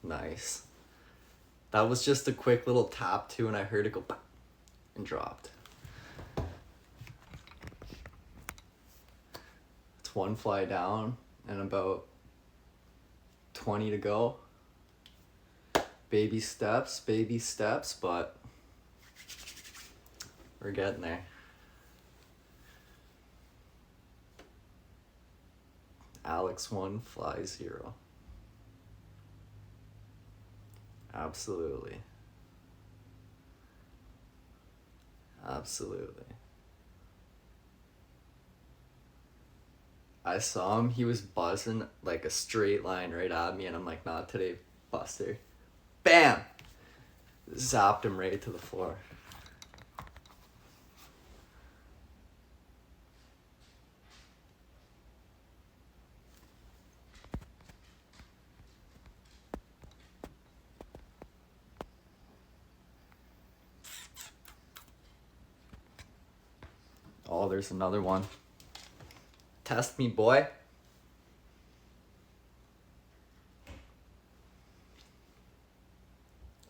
Nice. That was just a quick little tap too, and I heard it go pop and dropped. It's one fly down and about 20 to go. Baby steps, but we're getting there. Alex 1, fly 0. Absolutely. Absolutely. I saw him, he was buzzing like a straight line right at me, and I'm like, not today, Buster. Bam! Zapped him right to the floor. Oh, there's another one. Test me, boy.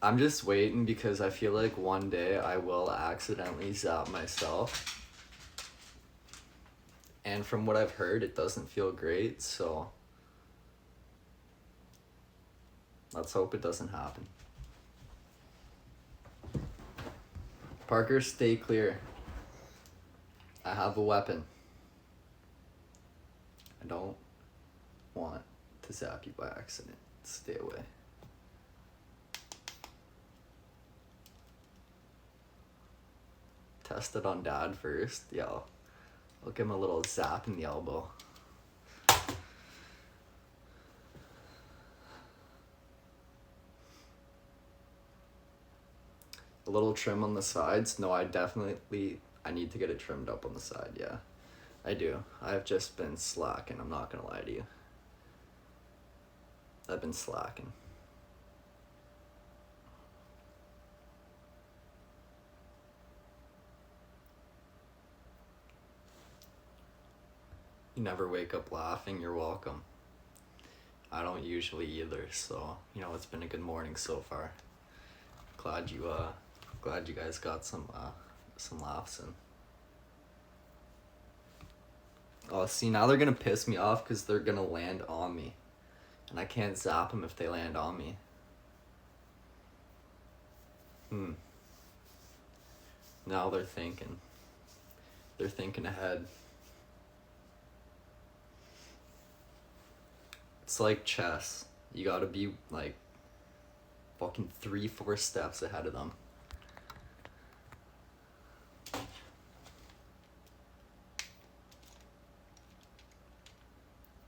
I'm just waiting because I feel like one day I will accidentally zap myself. And from what I've heard, it doesn't feel great, so let's hope it doesn't happen. Parker, stay clear. I have a weapon. I don't want to zap you by accident. Stay away. Test it on Dad first. Yeah, I'll give him a little zap in the elbow. A little trim on the sides? No, I need to get it trimmed up on the side, yeah. I do. I've just been slacking, I'm not gonna lie to you. I've been slacking. You never wake up laughing, you're welcome. I don't usually either, so, it's been a good morning so far. Glad you guys got some laughs in. Oh, see, now they're gonna piss me off because they're gonna land on me. And I can't zap them if they land on me. Now they're thinking. They're thinking ahead. It's like chess. You gotta be like fucking 3-4 steps ahead of them.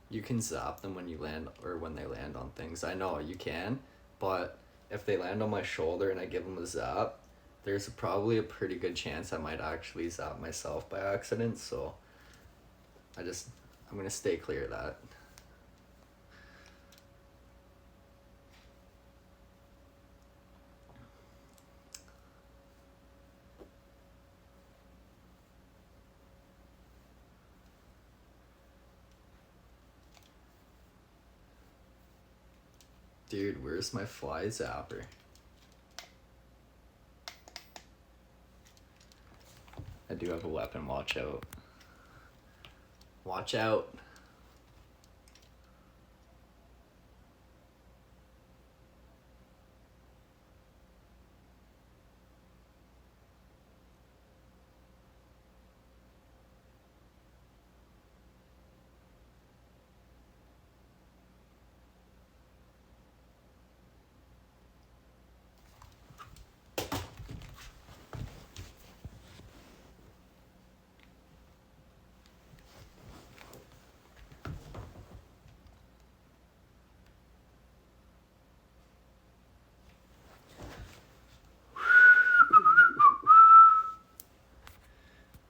You can zap them when you land, or when they land on things. I know you can, but if they land on my shoulder and I give them a zap, there's probably a pretty good chance I might actually zap myself by accident, so I'm gonna stay clear of that. Dude, where's my fly zapper? I do have a weapon, watch out. Watch out.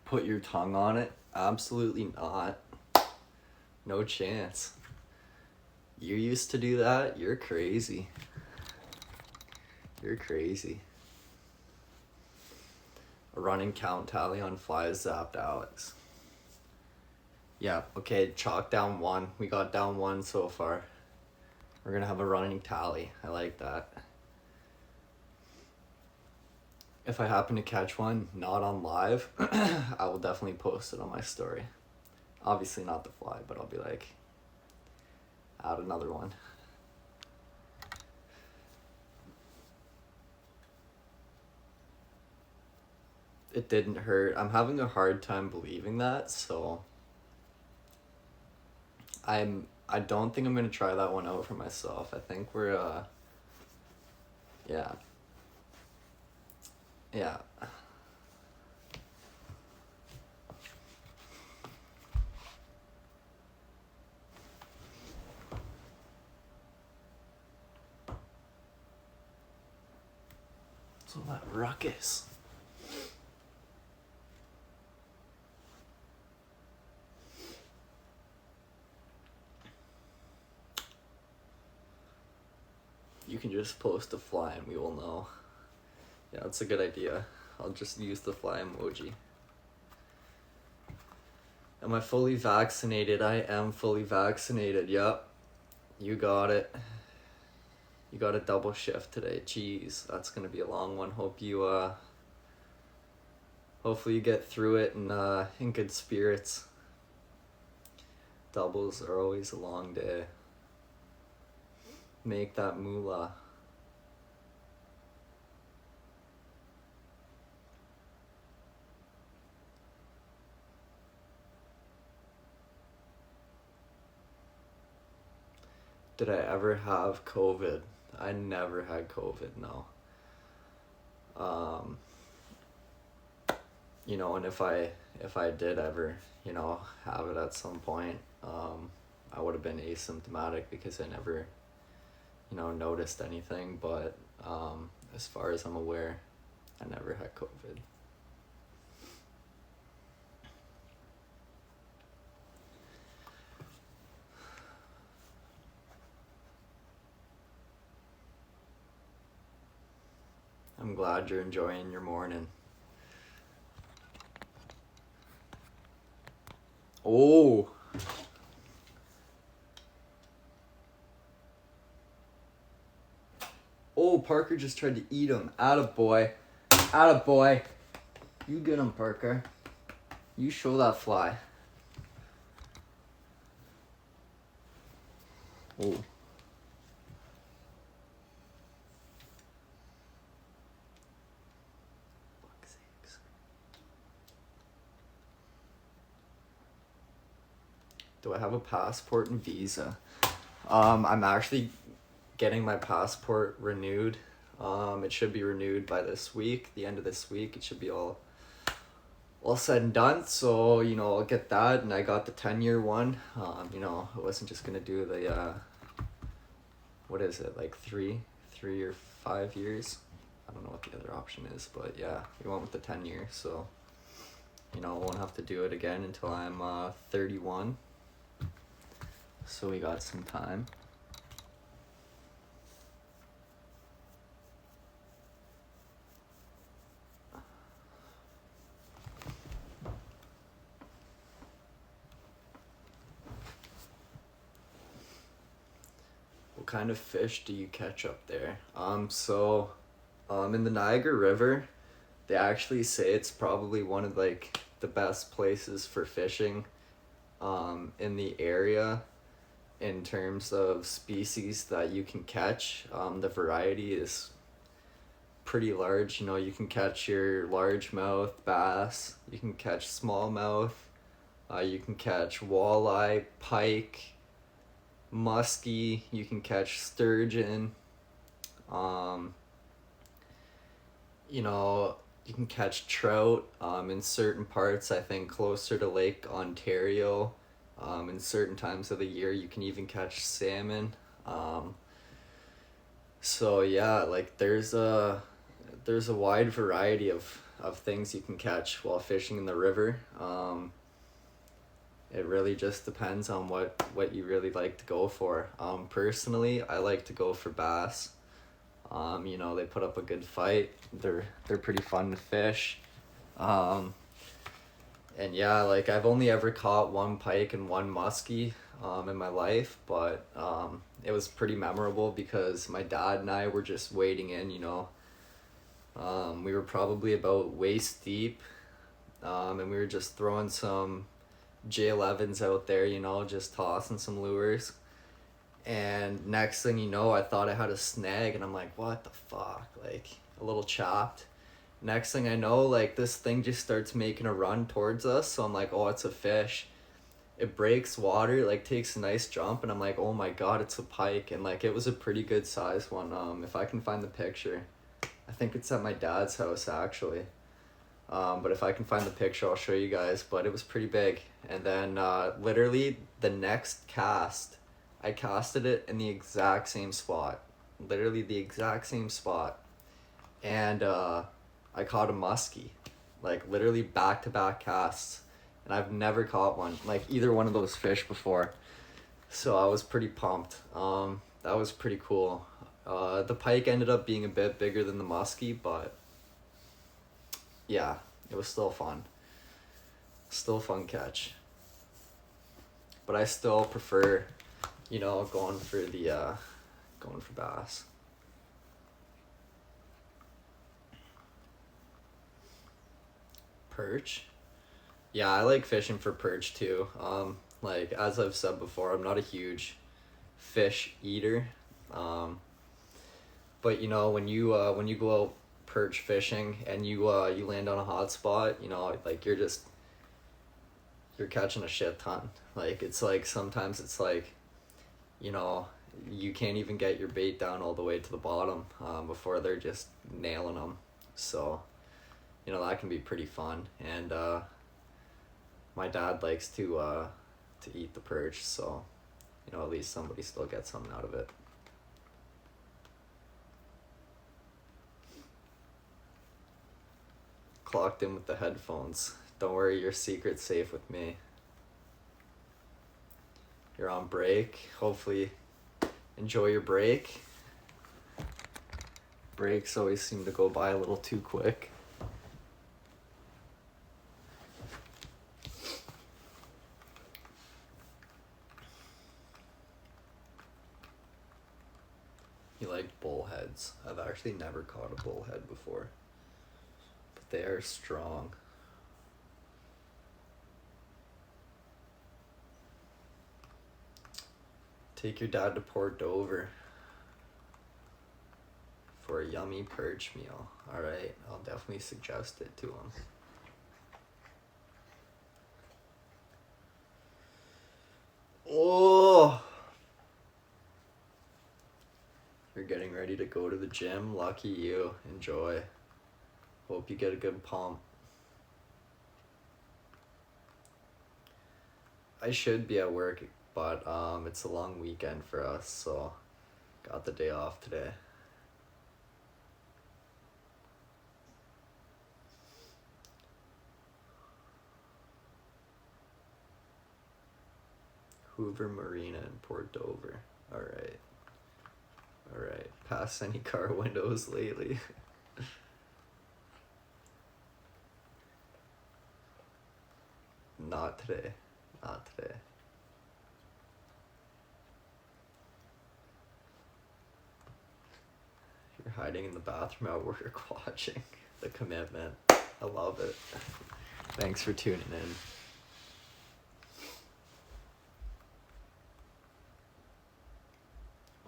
Put your tongue on it? Absolutely not. No chance. You used to do that? You're crazy. You're crazy. A running count tally on flies zapped Alex. Yeah, okay, chalk down 1. We got down 1 so far. We're gonna have a running tally. I like that. If I happen to catch one, not on live, I will definitely post it on my story. Obviously not the fly, but I'll be like, add another one. It didn't hurt. I'm having a hard time believing that, so I don't think I'm gonna try that one out for myself. I think we're yeah. Yeah. So that ruckus. You can just post a fly and we will know. Yeah, that's a good idea. I'll just use the fly emoji. Am I fully vaccinated? I am fully vaccinated. Yep. You got it. You got a double shift today. Jeez, that's gonna be a long one. Hopefully you get through it in good spirits. Doubles are always a long day. Make that moolah. Did I ever have COVID? I never had COVID, no. You know, and if I did ever, you know, have it at some point, I would have been asymptomatic because I never, you know, noticed anything, but as far as I'm aware, I never had COVID. I'm glad you're enjoying your morning. Oh! Oh, Parker just tried to eat him. Attaboy. Attaboy. You get him, Parker. You show that fly. Oh. Fuck's sakes. Do I have a passport and visa? I'm actually getting my passport renewed. It should be renewed by this week, the end of this week. It should be all said and done. So, you know, I'll get that, and I got the 10-year one. You know, I wasn't just gonna do the what is it, like 3 or 5 years? I don't know what the other option is, but yeah, we went with the 10 year, so you know, I won't have to do it again until I'm 31. So we got some time. What kind of fish do you catch up there? In the Niagara River, they actually say it's probably one of like the best places for fishing in the area in terms of species that you can catch. The variety is pretty large. You know, you can catch your largemouth bass, you can catch smallmouth, you can catch walleye, pike, muskie, you can catch sturgeon, you know, you can catch trout in certain parts, I think closer to Lake Ontario. In certain times of the year you can even catch salmon. So yeah, like there's a wide variety of things you can catch while fishing in the river. It really just depends on what you really like to go for. Personally, I like to go for bass. You know, they put up a good fight. They're pretty fun to fish. And yeah, like I've only ever caught one pike and one muskie. in my life, but it was pretty memorable because my dad and I were just wading in, you know. We were probably about waist deep, and we were just throwing some J11s out there, you know, just tossing some lures. And next thing you know, I thought I had a snag, and I'm like, what the fuck? Like, a little chopped. Next thing I know, like, this thing just starts making a run towards us, so I'm like, oh, it's a fish. It breaks water, like, takes a nice jump, and I'm like, oh my god, it's a pike. And, like, it was a pretty good size one. If I can find the picture. I think it's at my dad's house, actually. But if I can find the picture, I'll show you guys. But it was pretty big. And then literally the next cast, I casted it in the exact same spot. Literally the exact same spot. And I caught a muskie. Like literally back-to-back casts. And I've never caught one, like either one of those fish before. So I was pretty pumped. That was pretty cool. The pike ended up being a bit bigger than the muskie, but yeah, it was still fun. Still a fun catch. But I still prefer, you know, going for bass. Perch? Yeah, I like fishing for perch too. Like as I've said before, I'm not a huge fish eater. But you know, when you go out perch fishing and you land on a hot spot, you know, like you're catching a shit ton. Like it's like sometimes it's like, you know, you can't even get your bait down all the way to the bottom before they're just nailing them. So, you know, that can be pretty fun. And my dad likes to eat the perch, so, you know, at least somebody still gets something out of it. Clocked in with the headphones. Don't worry, your secret's safe with me. You're on break. Hopefully enjoy your break. Breaks always seem to go by a little too quick. You like bullheads. I've actually never caught a bullhead before, but they are strong. Take your dad to Port Dover for a yummy perch meal. Alright, I'll definitely suggest it to him. Oh! You're getting ready to go to the gym? Lucky you. Enjoy. Hope you get a good pump. I should be at work, but it's a long weekend for us, so got the day off today. Hoover Marina in Port Dover. Alright. Alright. Past any car windows lately. Not today. Not today. You're hiding in the bathroom at work watching. The commitment. I love it. Thanks for tuning in.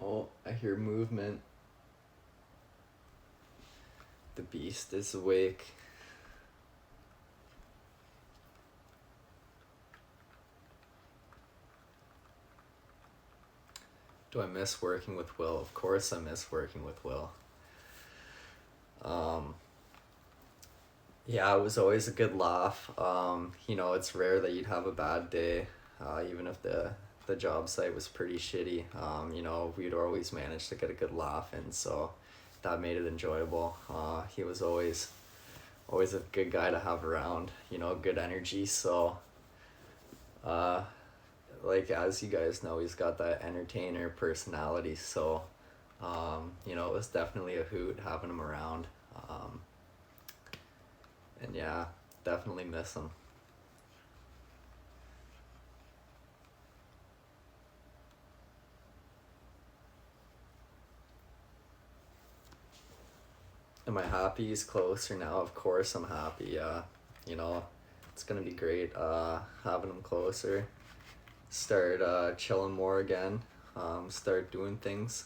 Oh, I hear movement. The beast is awake. Do I miss working with Will? Of course I miss working with Will. Yeah, it was always a good laugh. You know, it's rare that you'd have a bad day, even if the job site was pretty shitty. You know, we'd always manage to get a good laugh in, so that made it enjoyable. He was always a good guy to have around, you know, good energy, so like as you guys know, he's got that entertainer personality, so you know, it was definitely a hoot having him around. And yeah, definitely miss him. Am I happy he's closer now? Of course I'm happy, yeah. You know, it's gonna be great having him closer. Start chilling more again. Start doing things.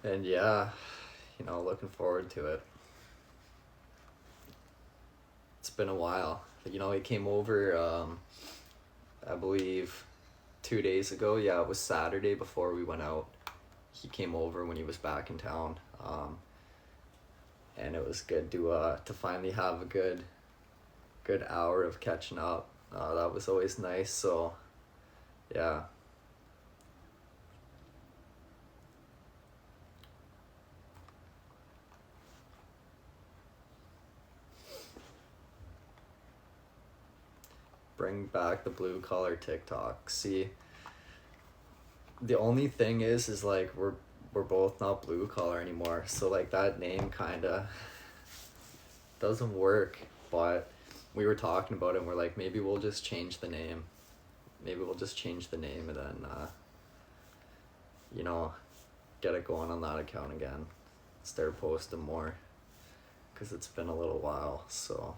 And yeah, you know, looking forward to it. It's been a while. You know, he came over, I believe 2 days ago. Yeah, it was Saturday before we went out. He came over when he was back in town. And it was good to finally have a good hour of catching up. That was always nice. So yeah. Bring back the blue collar TikTok. See, the only thing is like we're both not blue collar anymore. So like that name kind of doesn't work. But we were talking about it and we're like, maybe we'll just change the name. Maybe we'll just change the name and then, you know, get it going on that account again. Start posting more. Because it's been a little while, so.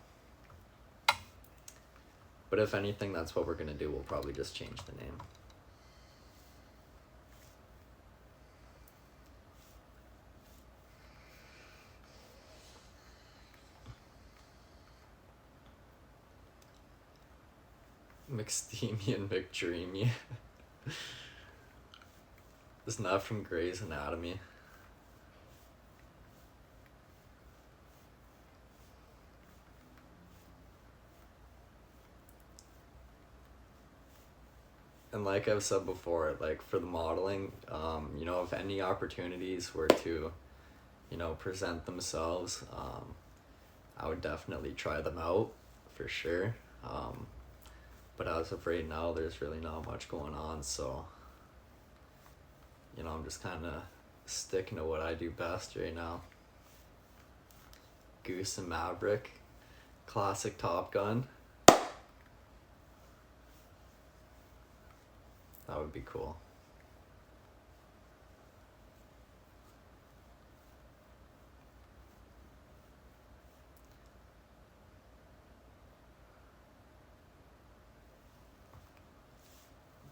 But if anything, that's what we're going to do. We'll probably just change the name. McSteamy and McDreamy. Isn't that from Grey's Anatomy? And like I've said before, like for the modeling, you know, if any opportunities were to, you know, present themselves, I would definitely try them out for sure. But as of right now, there's really not much going on, so, you know, I'm just kind of sticking to what I do best right now. Goose and Maverick, classic Top Gun. That would be cool.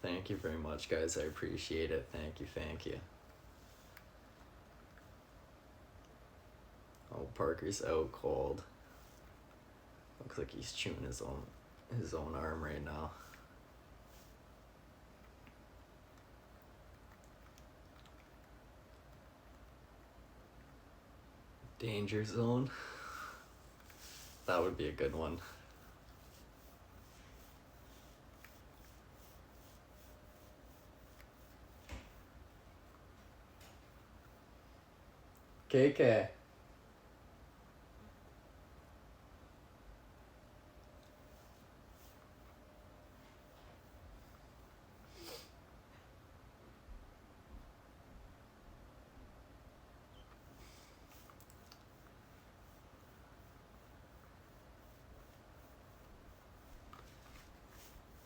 Thank you very much, guys. I appreciate it. Thank you, thank you. Oh, Parker's out cold. Looks like he's chewing his own arm right now. Danger Zone. That would be a good one. KK.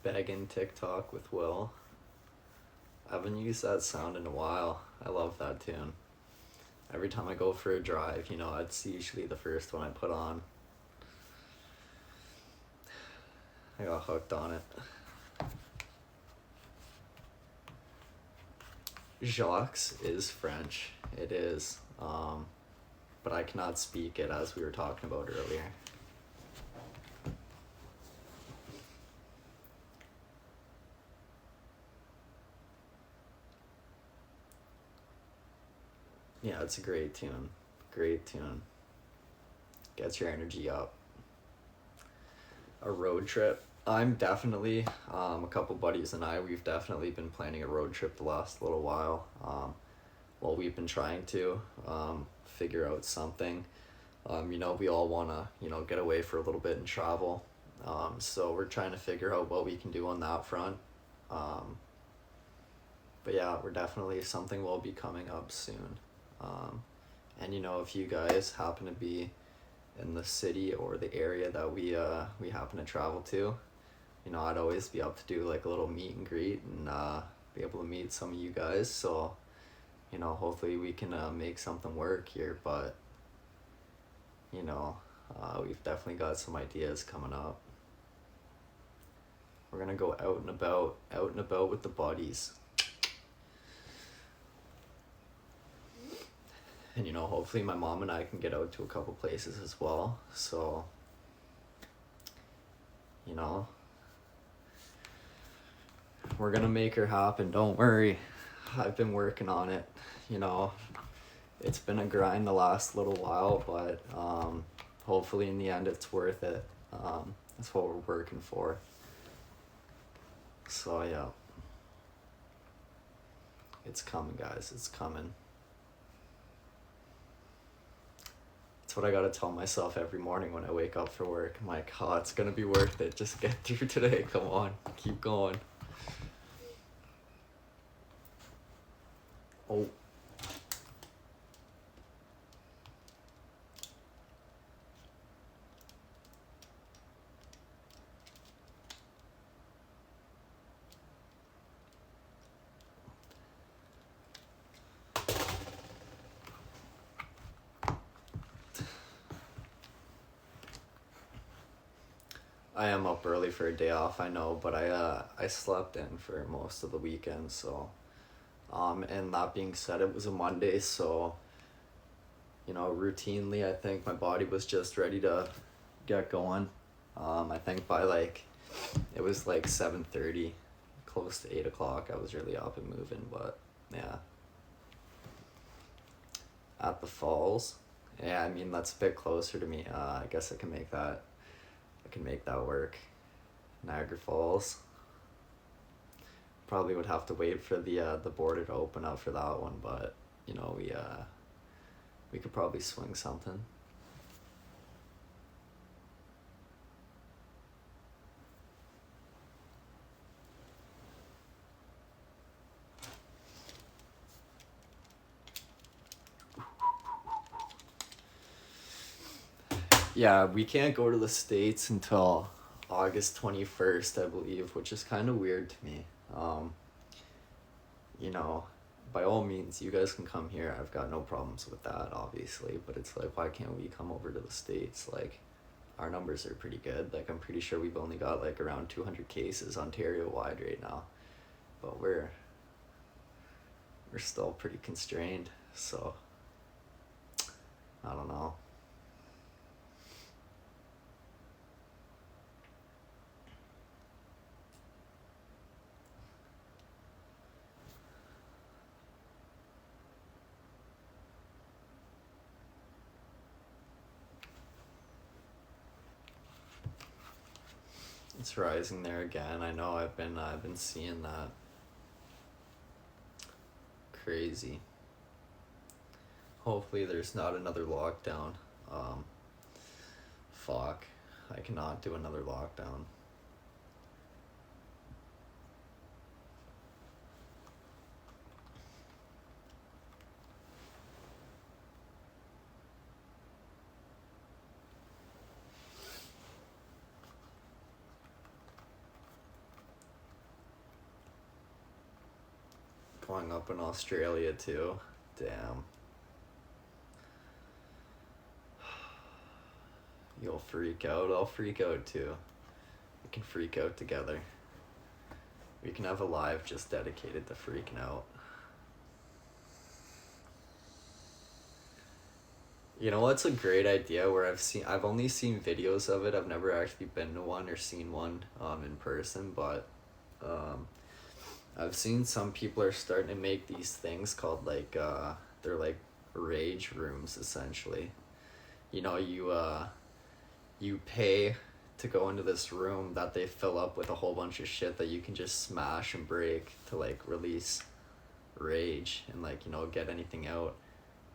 Begging TikTok with Will. I haven't used that sound in a while. I love that tune. Every time I go for a drive, you know, it's usually the first one I put on. I got hooked on it. Jacques is French. It is. But I cannot speak it as we were talking about earlier. Yeah, it's a great tune. Great tune. Gets your energy up. A road trip. I'm definitely, a couple buddies and we've definitely been planning a road trip the last little while. Well, we've been trying to figure out something. You know, we all want to, you know, get away for a little bit and travel. So we're trying to figure out what we can do on that front. But yeah, we're definitely, something will be coming up soon. And you know, if you guys happen to be in the city or the area that we happen to travel to, you know, I'd always be up to do like a little meet and greet and be able to meet some of you guys. So, you know, hopefully we can make something work here. But you know, we've definitely got some ideas coming up. We're gonna go out and about with the buddies. And, you know, hopefully my mom and I can get out to a couple places as well. So, you know, we're gonna make her happen. Don't worry. I've been working on it. You know, it's been a grind the last little while, but hopefully in the end it's worth it. That's what we're working for. So, yeah. It's coming, guys. It's coming. It's what I gotta tell myself every morning when I wake up for work. I'm like, oh, it's gonna be worth it. Just get through today. Come on. Keep going. Oh. I am up early for a day off, I know, but I slept in for most of the weekend, so and that being said, it was a Monday, so, you know, routinely I think my body was just ready to get going. I think by like, it was like 7:30, close to 8 o'clock, I was really up and moving, but yeah. At the falls, yeah, I mean, that's a bit closer to me. I guess I can make that work. Niagara Falls. Probably would have to wait for the border to open up for that one, but you know, we could probably swing something. Yeah, we can't go to the States until August 21st, I believe, which is kind of weird to me. You know, by all means, you guys can come here. I've got no problems with that, obviously, but it's like, why can't we come over to the States? Like, our numbers are pretty good. Like, I'm pretty sure we've only got like around 200 cases Ontario-wide right now, but we're still pretty constrained, so I don't know. It's rising there again. I know I've been seeing that. Crazy. Hopefully there's not another lockdown. Fuck. I cannot do another lockdown. Going up in Australia too. Damn. You'll freak out. I'll freak out too. We can freak out together. We can have a live just dedicated to freaking out. You know what's a great idea where I've only seen videos of it. I've never actually been to one or seen one in person, but I've seen some people are starting to make these things called like they're like rage rooms essentially. You know, you pay to go into this room that they fill up with a whole bunch of shit that you can just smash and break to like release rage and like, you know, get anything out.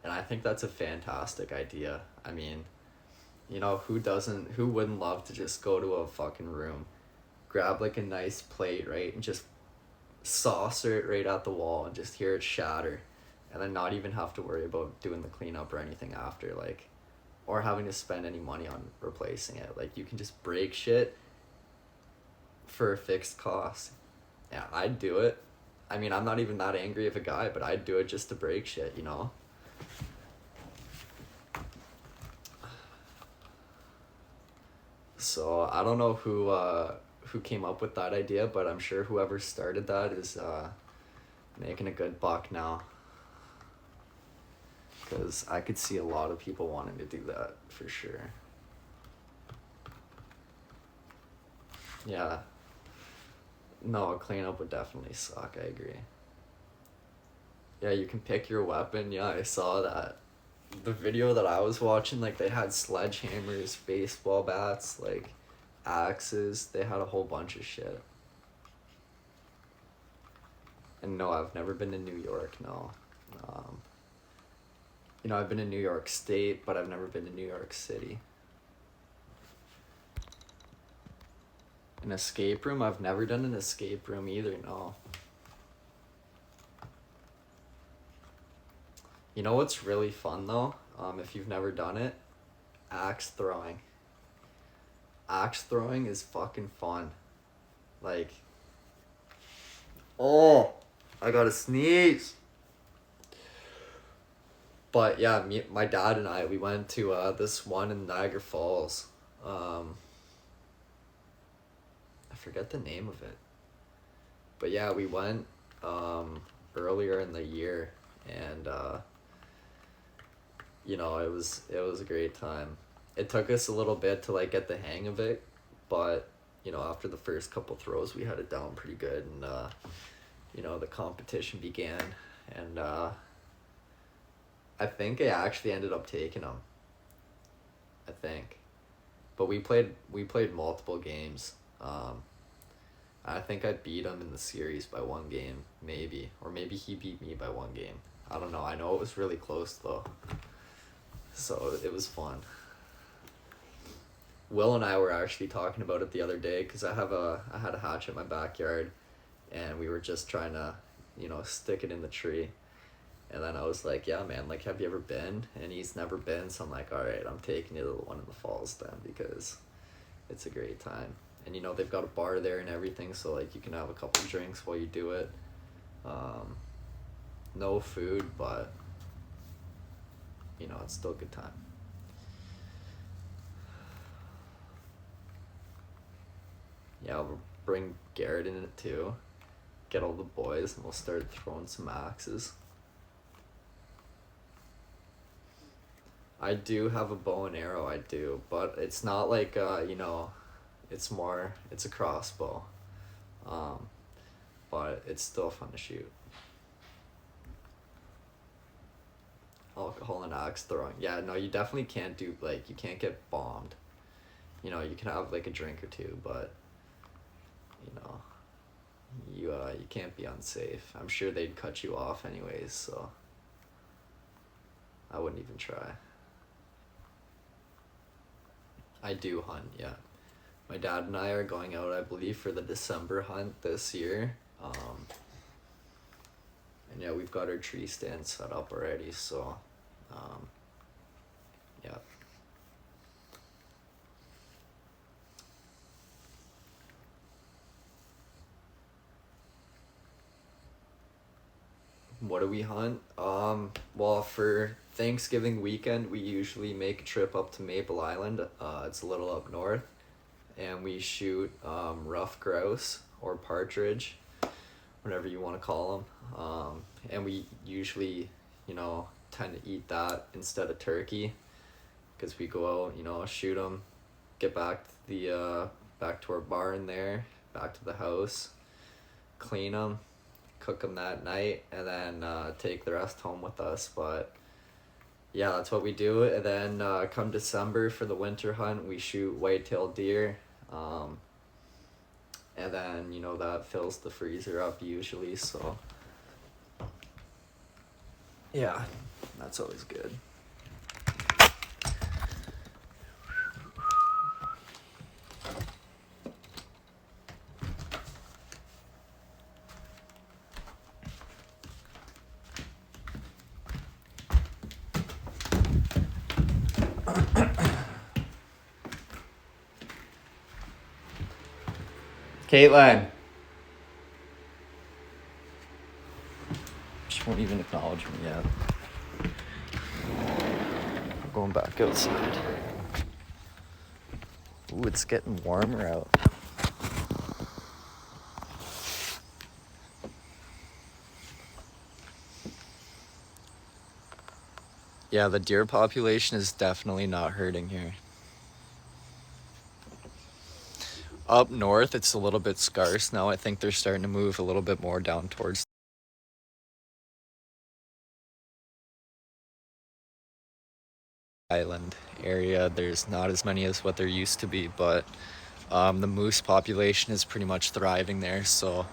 And I think that's a fantastic idea. I mean, you know, who wouldn't love to just go to a fucking room, grab like a nice plate, right, and just saucer it right at the wall and just hear it shatter, and then not even have to worry about doing the cleanup or anything after, like, or having to spend any money on replacing it. Like, you can just break shit for a fixed cost. Yeah, I'd do it. I mean, I'm not even that angry of a guy, but I'd do it just to break shit, you know? So I don't know who came up with that idea, but I'm sure whoever started that is making a good buck now. Because I could see a lot of people wanting to do that for sure. Yeah. No, a cleanup would definitely suck, I agree. Yeah, you can pick your weapon. Yeah, I saw that. The video that I was watching, like, they had sledgehammers, baseball bats, like, axes. They had a whole bunch of shit. And no, I've never been to New York, no. You know, I've been to New York State, but I've never been to New York City. An escape room? I've never done an escape room either, no. You know what's really fun though? If you've never done it, axe throwing. Axe throwing is fucking fun. Like, oh, I gotta sneeze. But yeah, my dad and I, we went to this one in Niagara Falls. I forget the name of it. But yeah, we went earlier in the year, and you know, it was a great time. It took us a little bit to like get the hang of it, but you know, after the first couple throws, we had it down pretty good, and you know, the competition began, and I think I actually ended up taking them. I think, but we played multiple games. I think I beat him in the series by one game, maybe, or maybe he beat me by one game. I don't know. I know it was really close though. So it was fun. Will and I were actually talking about it the other day because I had a hatchet in my backyard, and we were just trying to, you know, stick it in the tree. And then I was like, yeah, man, like, have you ever been? And he's never been, so I'm like, all right, I'm taking you to the one in the falls then, because it's a great time. And, you know, they've got a bar there and everything, so, like, you can have a couple drinks while you do it. No food, but, you know, it's still a good time. Yeah, we'll bring Garrett in it too. Get all the boys, and we'll start throwing some axes. I do have a bow and arrow, I do, but it's not like, you know, it's a crossbow. But it's still fun to shoot. Alcohol and axe throwing. Yeah, no, you definitely can't do, like, you can't get bombed. You know, you can have, like, a drink or two, but, you know, you can't be unsafe. I'm sure they'd cut you off anyways, so I wouldn't even try. I do hunt, yeah. My dad and I are going out, I believe, for the December hunt this year. And yeah, we've got our tree stand set up already, so yeah. What do we hunt? Well, for Thanksgiving weekend, we usually make a trip up to Maple Island. It's a little up north, and we shoot rough grouse or partridge, whatever you want to call them. And we usually, you know, tend to eat that instead of turkey, because we go out, you know, shoot them, get back to back to our barn there, back to the house, clean them, cook them that night, and then take the rest home with us. But yeah, that's what we do. And then come December for the winter hunt, we shoot white-tailed deer. And then, you know, that fills the freezer up usually, so yeah, that's always good. Caitlin. She won't even acknowledge me yet. I'm going back outside. Ooh, it's getting warmer out. Yeah, the deer population is definitely not hurting here. Up north, it's a little bit scarce now. I think they're starting to move a little bit more down towards the island area. There's not as many as what there used to be, but the moose population is pretty much thriving there. So,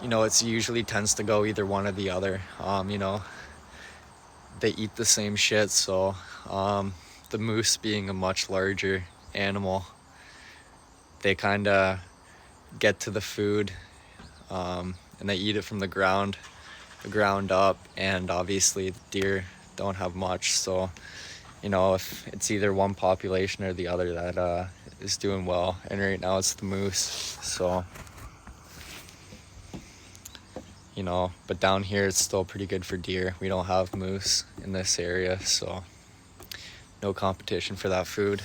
you know, it's usually tends to go either one or the other. You know, they eat the same shit. So, the moose being a much larger animal, they kind of get to the food, and they eat it from the ground up, and obviously the deer don't have much. So, you know, if it's either one population or the other that is doing well, and right now it's the moose. So, you know, but down here it's still pretty good for deer. We don't have moose in this area, so no competition for that food.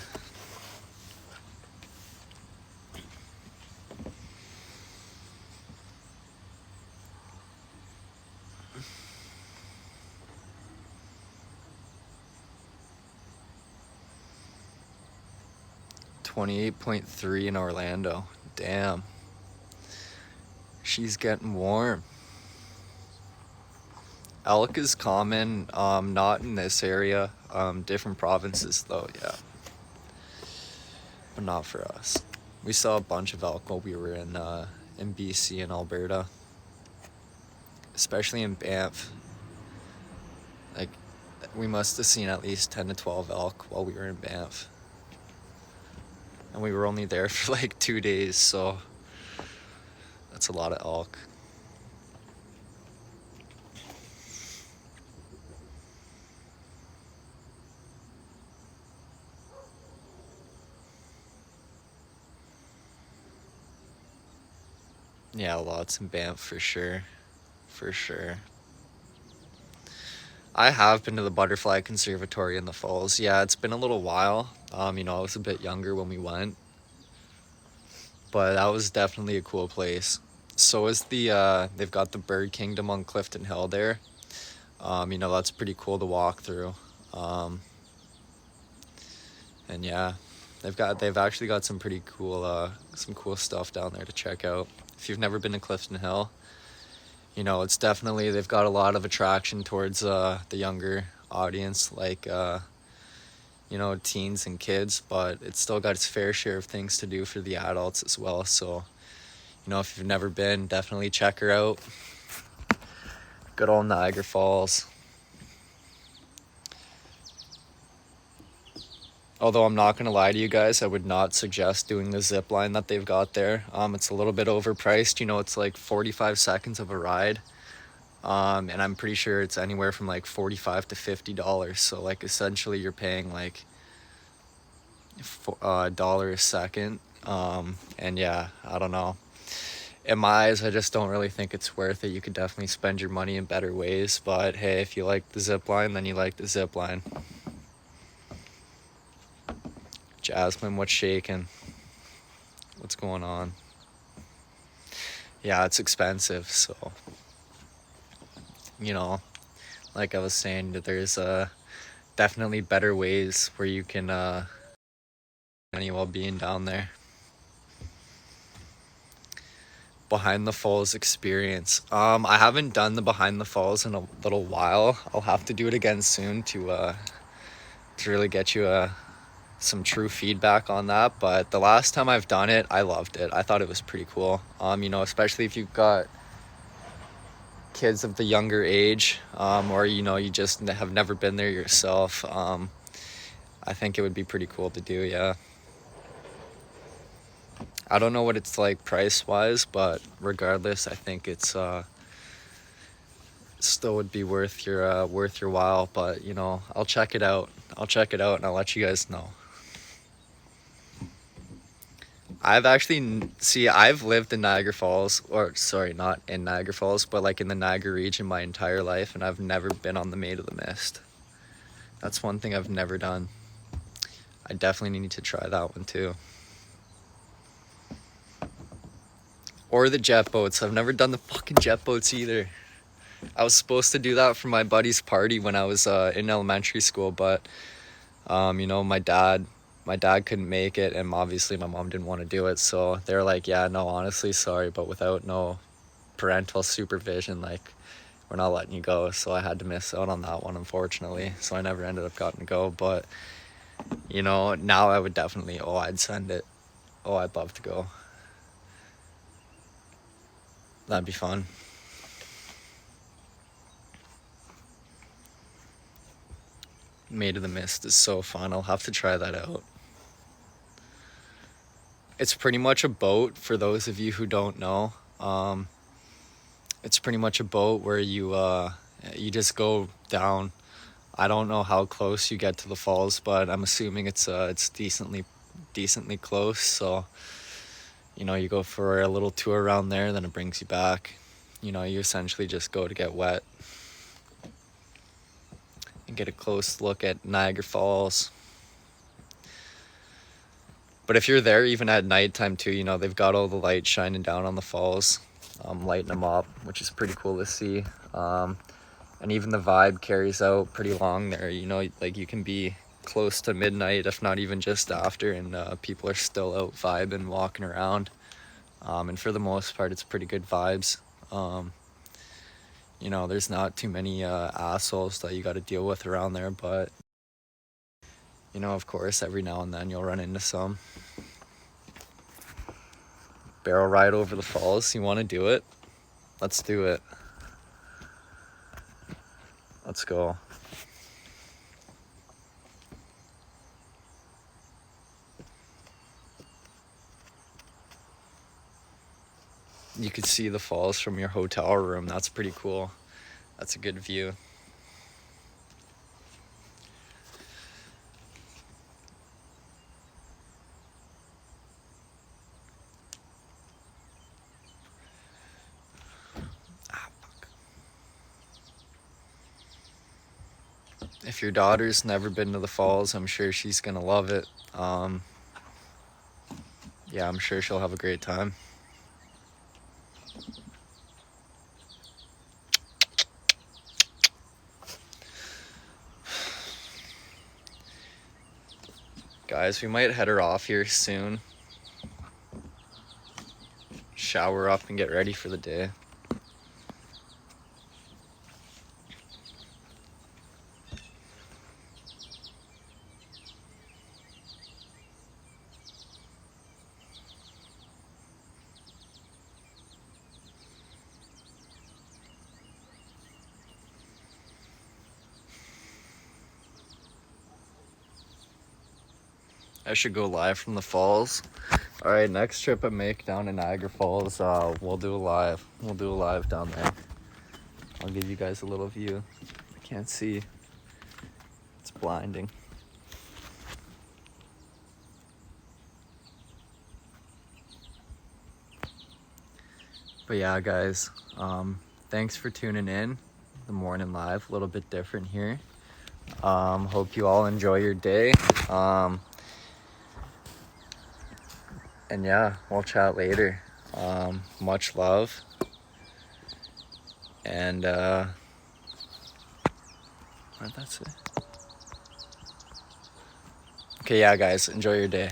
.3 in Orlando. Damn. She's getting warm. Elk is common, not in this area. Different provinces though, yeah. But not for us. We saw a bunch of elk while we were in BC and Alberta. Especially in Banff. Like, we must have seen at least 10 to 12 elk while we were in Banff. And we were only there for like 2 days, so that's a lot of elk. Yeah, lots in Banff for sure. For sure. I have been to the Butterfly Conservatory in the Falls. Yeah, it's been a little while. You know, I was a bit younger when we went. But that was definitely a cool place. So is they've got the Bird Kingdom on Clifton Hill there. You know, that's pretty cool to walk through. And yeah, they've actually got some pretty cool some cool stuff down there to check out. If you've never been to Clifton Hill, you know, it's definitely, they've got a lot of attraction towards the younger audience, like you know, teens and kids, but it's still got its fair share of things to do for the adults as well. So, you know, if you've never been, definitely check her out. Good old Niagara Falls. Although I'm not gonna lie to you guys, I would not suggest doing the zip line that they've got there. It's a little bit overpriced. You know, it's like 45 seconds of a ride. And I'm pretty sure it's anywhere from like $45 to $50. So like essentially you're paying like $1 a second. And yeah, I don't know. In my eyes, I just don't really think it's worth it. You could definitely spend your money in better ways. But hey, if you like the zip line, then you like the zip line. Jasmine, what's shaking? What's going on? Yeah, it's expensive, so, you know, like I was saying, there's definitely better ways where you can money while being down there. Behind the Falls experience. I haven't done the Behind the Falls in a little while. I'll have to do it again soon to really get you some true feedback on that. But the last time I've done it, I loved it. I thought it was pretty cool. You know, especially if you've got kids of the younger age, or you know, you just have never been there yourself. I think it would be pretty cool to do. Yeah. I don't know what it's like price wise, but regardless, I think it's still would be worth your while. But you know, I'll check it out and I'll let you guys know. I've lived in Niagara Falls, or sorry, not in Niagara Falls, but like in the Niagara region my entire life, and I've never been on the Maid of the Mist. That's one thing I've never done. I definitely need to try that one too. Or the jet boats. I've never done the fucking jet boats either. I was supposed to do that for my buddy's party when I was in elementary school, but you know, my dad couldn't make it, and obviously my mom didn't want to do it, so they're like, yeah, no, honestly, sorry, but without no parental supervision, like, we're not letting you go. So I had to miss out on that one, unfortunately, so I never ended up getting to go. But you know, now I would definitely, I'd send it. I'd love to go. That'd be fun. Maid of the Mist is so fun. I'll have to try that out. It's pretty much a boat, for those of you who don't know. It's pretty much a boat where you just go down. I don't know how close you get to the falls, but I'm assuming it's decently close. So, you know, you go for a little tour around there, then it brings you back. You know, you essentially just go to get wet and get a close look at Niagara Falls. But if you're there even at nighttime too, you know, they've got all the lights shining down on the falls, lighting them up, which is pretty cool to see. And even the vibe carries out pretty long there, you know, like you can be close to midnight, if not even just after, and people are still out vibing, walking around. And for the most part, it's pretty good vibes. You know, there's not too many assholes that you got to deal with around there, but you know, of course, every now and then you'll run into some. Barrel ride over the falls, you want to do it? Let's do it. Let's go. You could see the falls from your hotel room. That's pretty cool. That's a good view. If your daughter's never been to the falls, I'm sure she's gonna love it. Yeah, I'm sure she'll have a great time. Guys, we might head her off here soon. Shower up and get ready for the day. I should go live from the falls. All right, next trip I make down to Niagara Falls, we'll do a live. We'll do a live down there. I'll give you guys a little view. I can't see. It's blinding. But yeah, guys, thanks for tuning in. The morning live, a little bit different here. Hope you all enjoy your day. And yeah, we'll chat later. Much love. And what did that say? Okay, yeah, guys, enjoy your day.